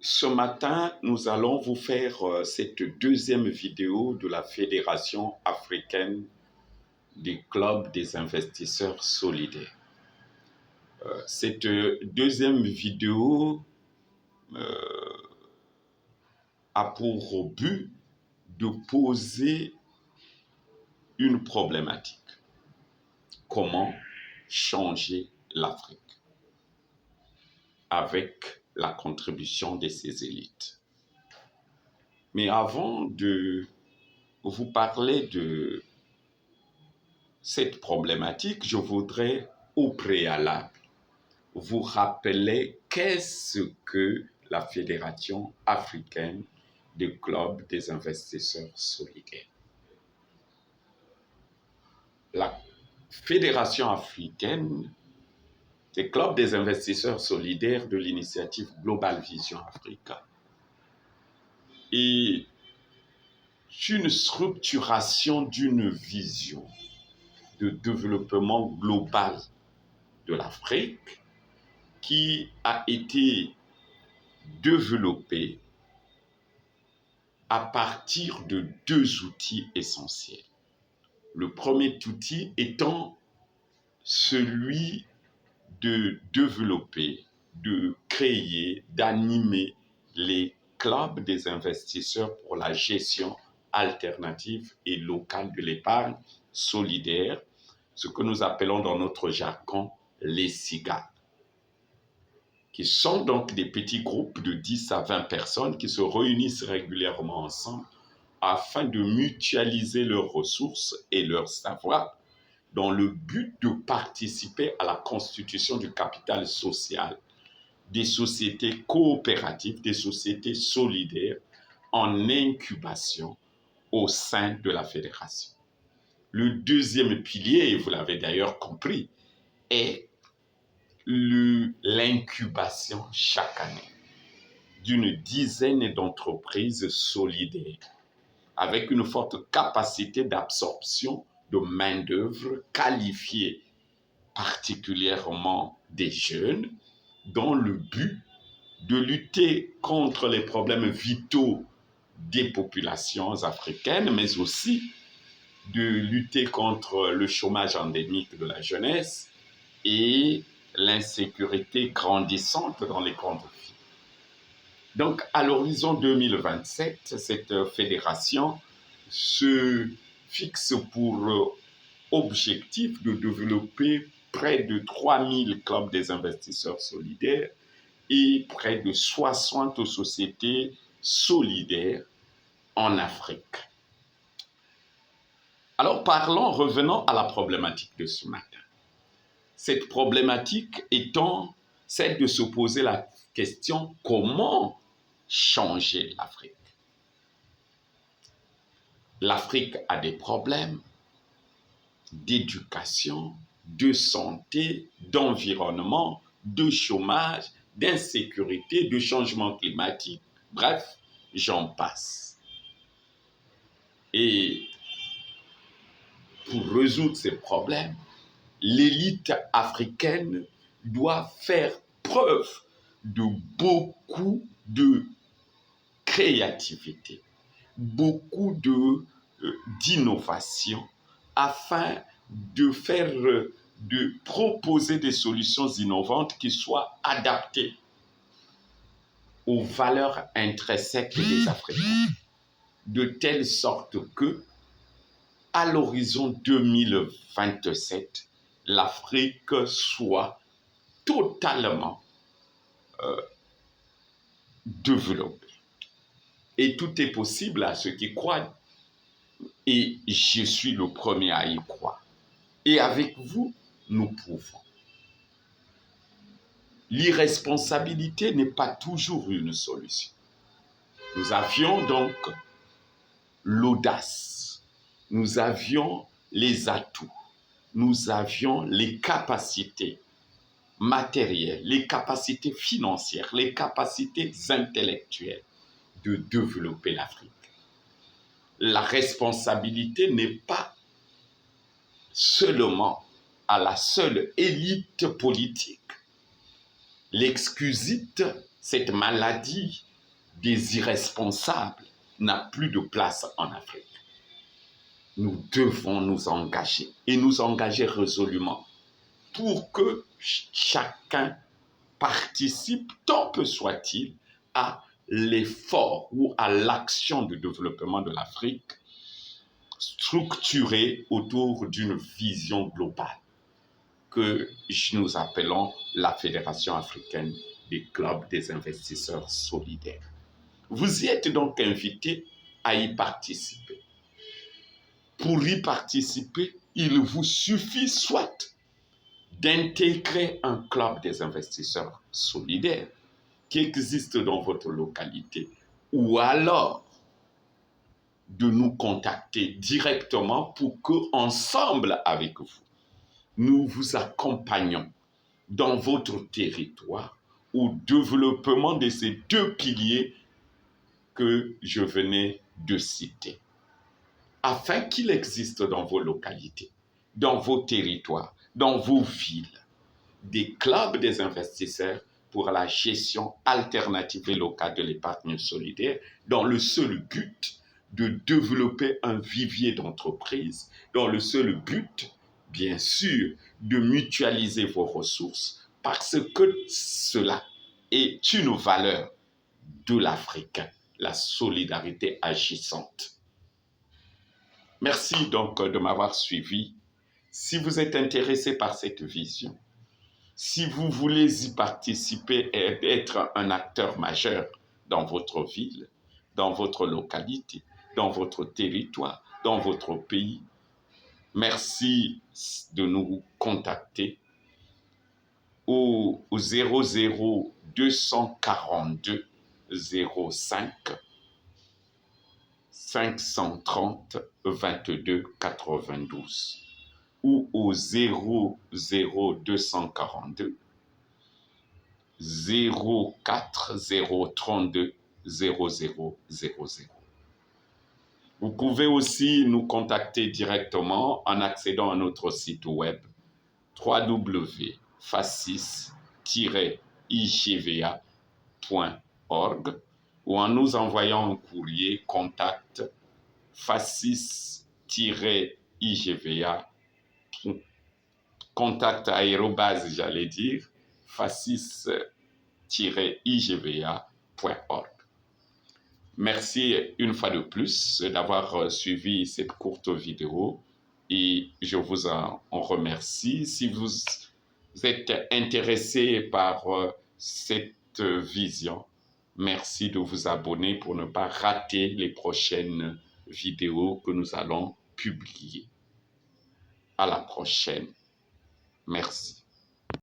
Ce matin, nous allons vous faire cette deuxième vidéo de la Fédération africaine des clubs des investisseurs solidaires. Cette deuxième vidéo a pour but de poser une problématique. Comment changer l'Afrique avec la contribution de ses élites. Mais avant de vous parler de cette problématique, je voudrais au préalable vous rappeler qu'est-ce que la Fédération africaine des clubs des investisseurs solidaires. La Fédération africaine des clubs des investisseurs solidaires de l'initiative Global Vision Africa est une structuration d'une vision de développement global de l'Afrique qui a été développée à partir de deux outils essentiels. Le premier outil étant celui de développer, de créer, d'animer les clubs des investisseurs pour la gestion alternative et locale de l'épargne solidaire, ce que nous appelons dans notre jargon les SIGA, qui sont donc des petits groupes de 10 à 20 personnes qui se réunissent régulièrement ensemble afin de mutualiser leurs ressources et leurs savoirs dans le but de participer à la constitution du capital social des sociétés coopératives, des sociétés solidaires en incubation au sein de la fédération. Le deuxième pilier, et vous l'avez d'ailleurs compris, est l'incubation chaque année d'une dizaine d'entreprises solidaires avec une forte capacité d'absorption de main-d'œuvre qualifiée, particulièrement des jeunes, dans le but de lutter contre les problèmes vitaux des populations africaines, mais aussi de lutter contre le chômage endémique de la jeunesse et l'insécurité grandissante dans les grandes villes. Donc, à l'horizon 2027, cette fédération se fixe pour objectif de développer près de 3000 clubs des investisseurs solidaires et près de 60 sociétés solidaires en Afrique. Alors revenons à la problématique de ce matin. Cette problématique étant celle de se poser la question comment changer l'Afrique. L'Afrique a des problèmes d'éducation, de santé, d'environnement, de chômage, d'insécurité, de changement climatique. Bref, j'en passe. Et pour résoudre ces problèmes, l'élite africaine doit faire preuve de beaucoup de créativité, beaucoup d'innovation afin de proposer des solutions innovantes qui soient adaptées aux valeurs intrinsèques des Africains, de telle sorte que, à l'horizon 2027, l'Afrique soit totalement développée. Et tout est possible à ceux qui croient. Et je suis le premier à y croire. Et avec vous, nous pouvons. L'irresponsabilité n'est pas toujours une solution. Nous avions donc l'audace, nous avions les atouts, nous avions les capacités matérielles, les capacités financières, les capacités intellectuelles de développer l'Afrique. La responsabilité n'est pas seulement à la seule élite politique. L'excusite, cette maladie des irresponsables n'a plus de place en Afrique. Nous devons nous engager et nous engager résolument pour que chacun participe, tant peu soit-il, à l'effort ou à l'action de développement de l'Afrique structurée autour d'une vision globale que nous appelons la Fédération africaine des clubs des investisseurs solidaires. Vous y êtes donc invités à y participer. Pour y participer, il vous suffit soit d'intégrer un club des investisseurs solidaires qui existe dans votre localité, ou alors de nous contacter directement pour que, ensemble avec vous, nous vous accompagnons dans votre territoire au développement de ces deux piliers que je venais de citer, afin qu'il existe dans vos localités, dans vos territoires, dans vos villes, des clubs des investisseurs pour la gestion alternative et locale de l'épargne solidaire, dans le seul but de développer un vivier d'entreprises, dans le seul but, bien sûr, de mutualiser vos ressources, parce que cela est une valeur de l'Africain, la solidarité agissante. Merci donc de m'avoir suivi. Si vous êtes intéressé par cette vision, si vous voulez y participer et être un acteur majeur dans votre ville, dans votre localité, dans votre territoire, dans votre pays, merci de nous contacter au 00 242 05 530 22 92 ou au 00 242 04 032 0000. Vous pouvez aussi nous contacter directement en accédant à notre site web www.facis-igva.org ou en nous envoyant un courrier contact facis-igva contact aérobase, j'allais dire, facis-igva.org. Merci une fois de plus d'avoir suivi cette courte vidéo et je vous en remercie. Si vous êtes intéressé par cette vision, merci de vous abonner pour ne pas rater les prochaines vidéos que nous allons publier. À la prochaine. Merci.